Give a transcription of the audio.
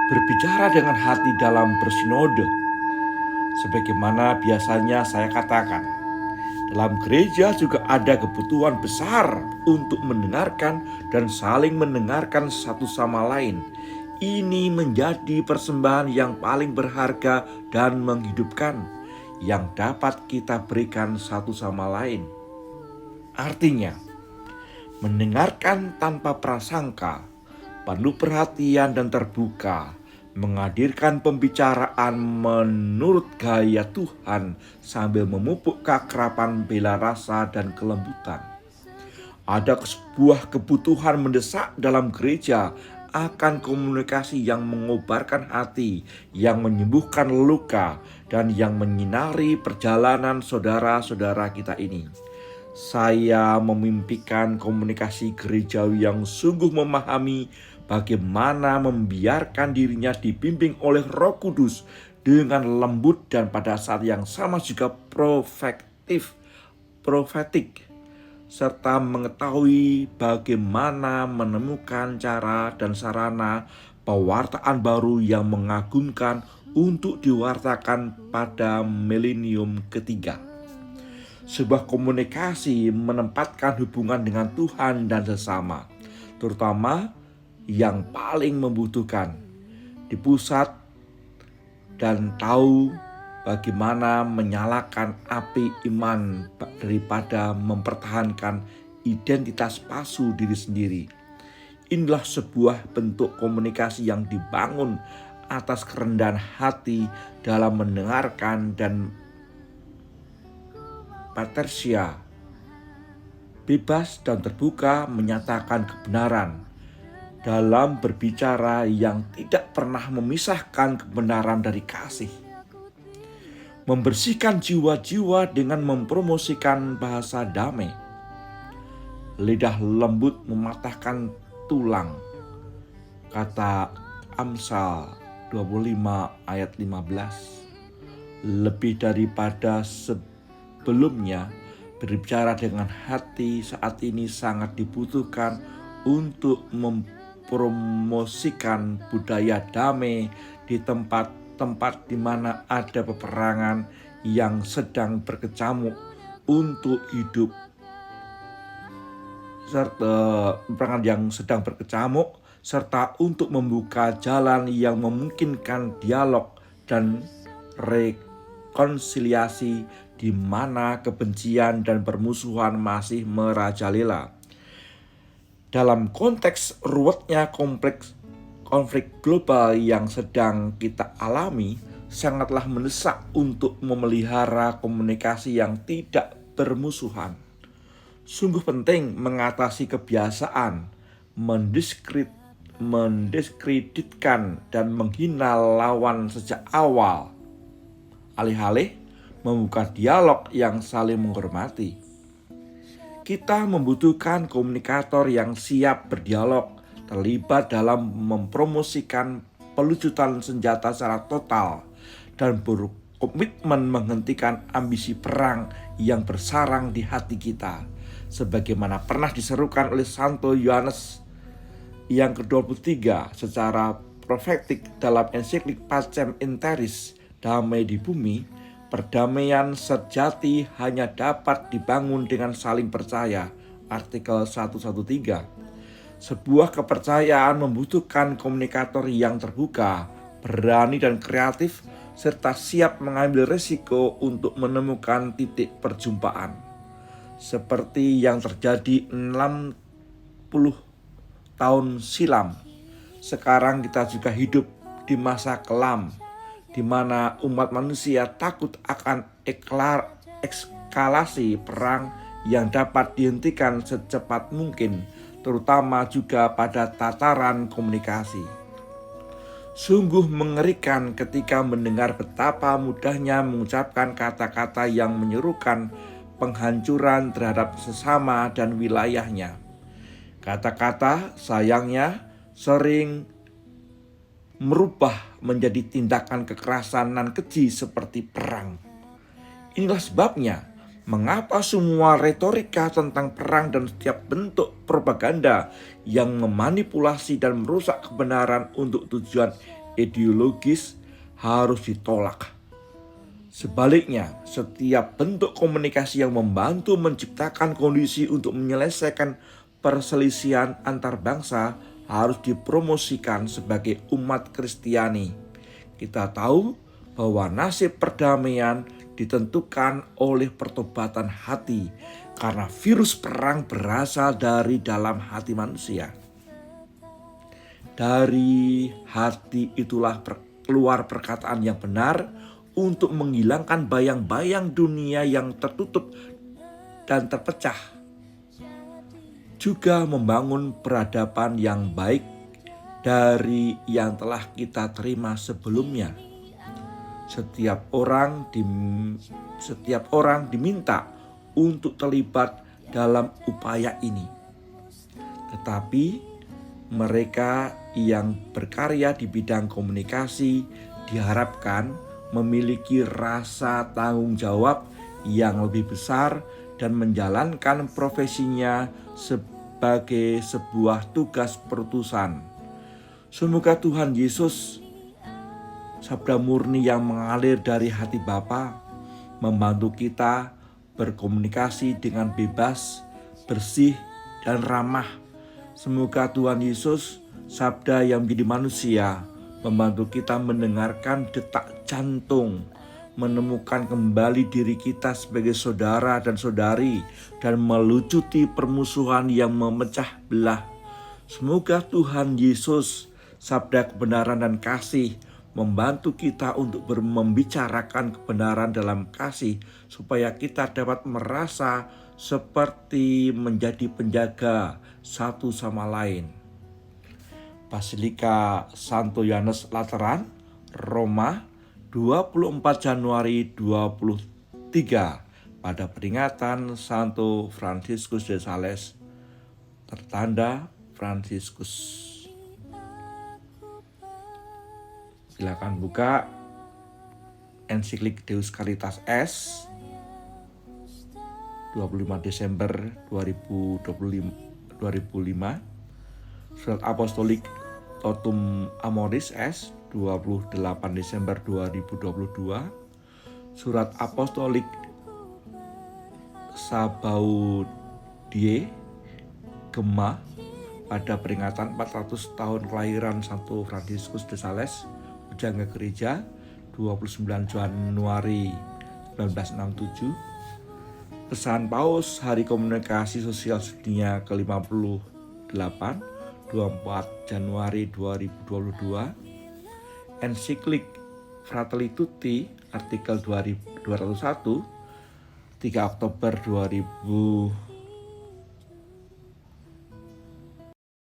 Berbicara dengan hati dalam bersinode, sebagaimana biasanya saya katakan, dalam gereja juga ada kebutuhan besar untuk mendengarkan dan saling mendengarkan satu sama lain. Ini menjadi persembahan yang paling berharga dan menghidupkan yang dapat kita berikan satu sama lain. Artinya, mendengarkan tanpa prasangka, penuh perhatian dan terbuka, menghadirkan pembicaraan menurut gaya Tuhan sambil memupuk keakraban bela rasa dan kelembutan. Ada sebuah kebutuhan mendesak dalam gereja akan komunikasi yang mengobarkan hati, yang menyembuhkan luka, dan yang menyinari perjalanan saudara-saudara kita ini. Saya memimpikan komunikasi gerejawi yang sungguh memahami bagaimana membiarkan dirinya dibimbing oleh Roh Kudus dengan lembut dan pada saat yang sama juga profetik, serta mengetahui bagaimana menemukan cara dan sarana pewartaan baru yang mengagumkan untuk diwartakan pada milenium ketiga. Sebuah komunikasi menempatkan hubungan dengan Tuhan dan sesama, terutama yang paling membutuhkan, di pusat dan tahu bagaimana menyalakan api iman daripada mempertahankan identitas palsu diri sendiri. Inilah sebuah bentuk komunikasi yang dibangun atas kerendahan hati dalam mendengarkan dan patersia, bebas dan terbuka menyatakan kebenaran dalam berbicara yang tidak pernah memisahkan kebenaran dari kasih. Membersihkan jiwa-jiwa dengan mempromosikan bahasa damai. Lidah lembut mematahkan tulang, kata Amsal 25 ayat 15. Lebih daripada sebelumnya, berbicara dengan hati saat ini sangat dibutuhkan untuk mempromosikan budaya damai di tempat-tempat di mana ada peperangan yang sedang berkecamuk untuk hidup, serta untuk membuka jalan yang memungkinkan dialog dan rekonsiliasi di mana kebencian dan permusuhan masih merajalela. Dalam konteks ruwetnya konflik global yang sedang kita alami, sangatlah mendesak untuk memelihara komunikasi yang tidak bermusuhan. Sungguh penting mengatasi kebiasaan mendiskreditkan dan menghina lawan sejak awal, alih-alih membuka dialog yang saling menghormati. Kita membutuhkan komunikator yang siap berdialog, terlibat dalam mempromosikan pelucutan senjata secara total, dan berkomitmen menghentikan ambisi perang yang bersarang di hati kita, sebagaimana pernah diserukan oleh Santo Yohanes yang ke-23 secara profetik dalam ensiklik Pacem in Terris, Damai di Bumi. Perdamaian sejati hanya dapat dibangun dengan saling percaya, artikel 113. Sebuah kepercayaan membutuhkan komunikator yang terbuka, berani dan kreatif, serta siap mengambil risiko untuk menemukan titik perjumpaan. Seperti yang terjadi 60 tahun silam, sekarang kita juga hidup di masa kelam, di mana umat manusia takut akan eskalasi perang yang dapat dihentikan secepat mungkin, terutama juga pada tataran komunikasi. Sungguh mengerikan ketika mendengar betapa mudahnya mengucapkan kata-kata yang menyerukan penghancuran terhadap sesama dan wilayahnya. Kata-kata sayangnya sering merubah menjadi tindakan kekerasan dan keji seperti perang. Inilah sebabnya mengapa semua retorika tentang perang dan setiap bentuk propaganda yang memanipulasi dan merusak kebenaran untuk tujuan ideologis harus ditolak. Sebaliknya, setiap bentuk komunikasi yang membantu menciptakan kondisi untuk menyelesaikan perselisihan antar bangsa harus dipromosikan sebagai umat Kristiani. Kita tahu bahwa nasib perdamaian ditentukan oleh pertobatan hati, karena virus perang berasal dari dalam hati manusia. Dari hati itulah keluar perkataan yang benar untuk menghilangkan bayang-bayang dunia yang tertutup dan terpecah. Juga membangun peradaban yang baik dari yang telah kita terima sebelumnya. Setiap orang diminta untuk terlibat dalam upaya ini. Tetapi mereka yang berkarya di bidang komunikasi diharapkan memiliki rasa tanggung jawab yang lebih besar dan menjalankan profesinya sebagai sebuah tugas perutusan. Semoga Tuhan Yesus, sabda murni yang mengalir dari hati Bapa, membantu kita berkomunikasi dengan bebas, bersih, dan ramah. Semoga Tuhan Yesus, sabda yang menjadi manusia, membantu kita mendengarkan detak jantung, menemukan kembali diri kita sebagai saudara dan saudari, dan melucuti permusuhan yang memecah belah. Semoga Tuhan Yesus, sabda kebenaran dan kasih, membantu kita untuk membicarakan kebenaran dalam kasih, supaya kita dapat merasa seperti menjadi penjaga satu sama lain. Basilika Santo Yohanes Lateran, Roma, 24 Januari 23, pada peringatan Santo Fransiskus de Sales, tertanda Fransiskus. Silakan buka ensiklik Deus Caritas S 25 Desember 2005, Surat Apostolik Totum Amoris S 28 Desember 2022, Surat Apostolik Sabaudie Gema pada peringatan 400 tahun kelahiran Santo Fransiskus de Sales, Pujangga Gereja, 29 Januari 1967. Pesan Paus Hari Komunikasi Sosial Sedunia ke-58, 24 Januari 2022. Ensiklik Fratelli Tutti artikel 201, 3 Oktober 2000